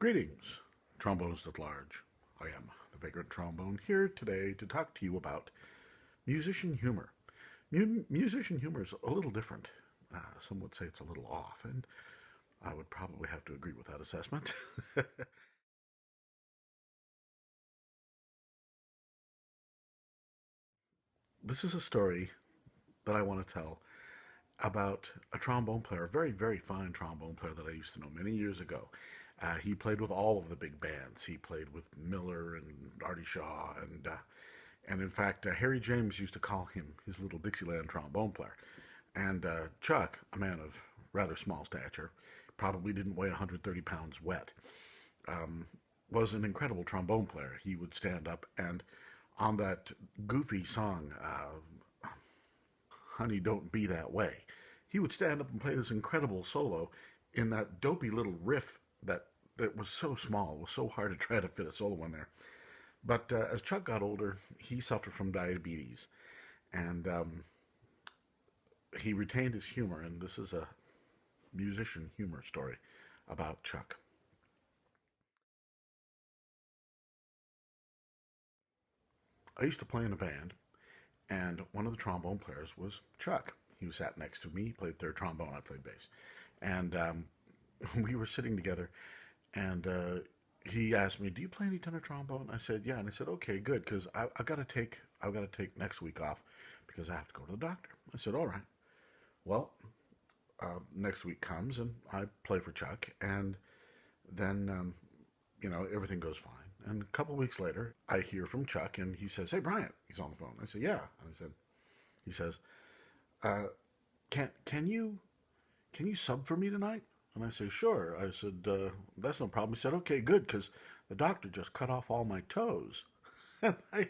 Greetings, trombonists at large. I am the Vagrant Trombone, here today to talk to you about musician humor. Musician humor is a little different. Some would say it's a little off, and I would probably have to agree with that assessment. This is a story that I want to tell about a trombone player, a very, very fine trombone player that I used to know many years ago. He played with all of the big bands. He played with Miller and Artie Shaw, and in fact, Harry James used to call him his little Dixieland trombone player. And Chuck, a man of rather small stature, probably didn't weigh 130 pounds wet, was an incredible trombone player. He would stand up and on that goofy song, Honey, Don't Be That Way, he would stand up and play this incredible solo in that dopey little riff that was so small. It was so hard to try to fit a solo in there. But as Chuck got older, he suffered from diabetes, and he retained his humor, and this is a musician humor story about Chuck. I used to play in a band, and one of the trombone players was Chuck. He sat next to me, he played third trombone, I played bass. And we were sitting together, and he asked me, "Do you play any tenor trombone?" I said, "Yeah." And I said, "Okay, good, because I've got to take next week off because I have to go to the doctor." I said, "All right." Well, next week comes, and I play for Chuck, and then everything goes fine. And a couple of weeks later, I hear from Chuck, and he says, "Hey, Bryant," he's on the phone. I said, "Yeah." And he says, uh, "Can you sub for me tonight?" And I say, "Sure." I said, "That's no problem." He said, "Okay, good, because the doctor just cut off all my toes." And I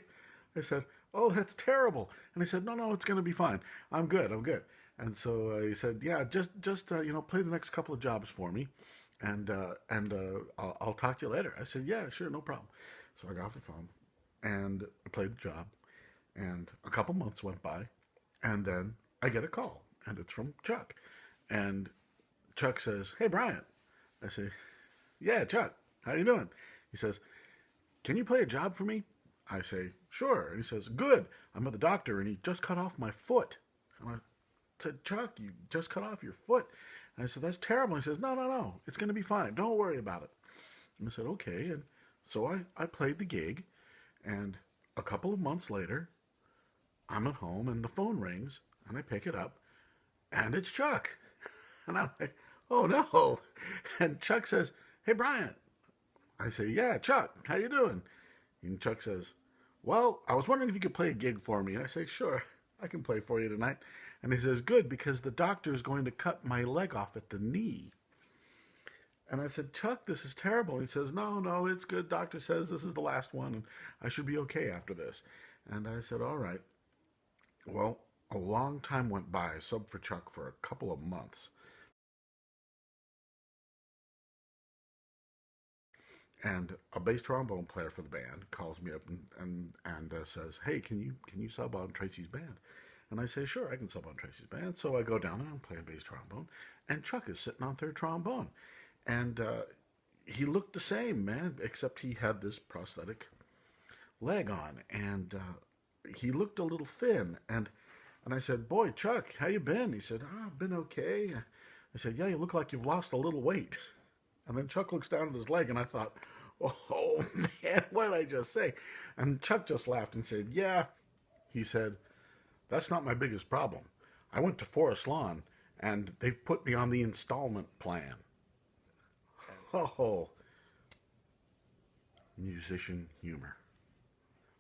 said, "Oh, that's terrible." And he said, "No, no, it's going to be fine. I'm good. I'm good." And so he said, "Yeah, just play the next couple of jobs for me, and I'll talk to you later." I said, "Yeah, sure, no problem." So I got off the phone, and I played the job, and a couple months went by, and then I get a call, and it's from Chuck, and Chuck says, "Hey, Bryant." I say, "Yeah, Chuck, how you doing?" He says, "Can you play a job for me?" I say, "Sure." And he says, "Good. I'm at the doctor, and he just cut off my foot." And I said, "Chuck, you just cut off your foot?" And I said, "That's terrible." He says, "No, no, no. It's going to be fine. Don't worry about it." And I said, "Okay." And so I played the gig, and a couple of months later, I'm at home, and the phone rings, and I pick it up, and it's Chuck. And I'm like, "Oh, no." And Chuck says, "Hey, Bryant." I say, "Yeah, Chuck, how you doing?" And Chuck says, "Well, I was wondering if you could play a gig for me." And I say, "Sure, I can play for you tonight." And he says, "Good, because the doctor is going to cut my leg off at the knee." And I said, "Chuck, this is terrible." He says, "No, no, it's good. Doctor says this is the last one, and I should be okay after this." And I said, "All right." Well, a long time went by. I subbed for Chuck for a couple of months. And a bass trombone player for the band calls me up and says, "Hey, can you sub on Tracy's band?" And I say, "Sure, I can sub on Tracy's band." So I go down there and play bass trombone, and Chuck is sitting on third trombone, and he looked the same, man, except he had this prosthetic leg on, and he looked a little thin, and I said, "Boy, Chuck, how you been?" He said, "I've been okay." I said, "Yeah, you look like you've lost a little weight." And then Chuck looks down at his leg, and I thought, "Oh, man, what did I just say?" And Chuck just laughed and said, "Yeah." He said, "That's not my biggest problem. I went to Forest Lawn, and they've put me on the installment plan." Oh, musician humor.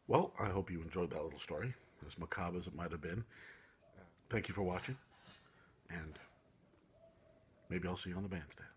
Well, I hope you enjoyed that little story, as macabre as it might have been. Thank you for watching, and maybe I'll see you on the bandstand.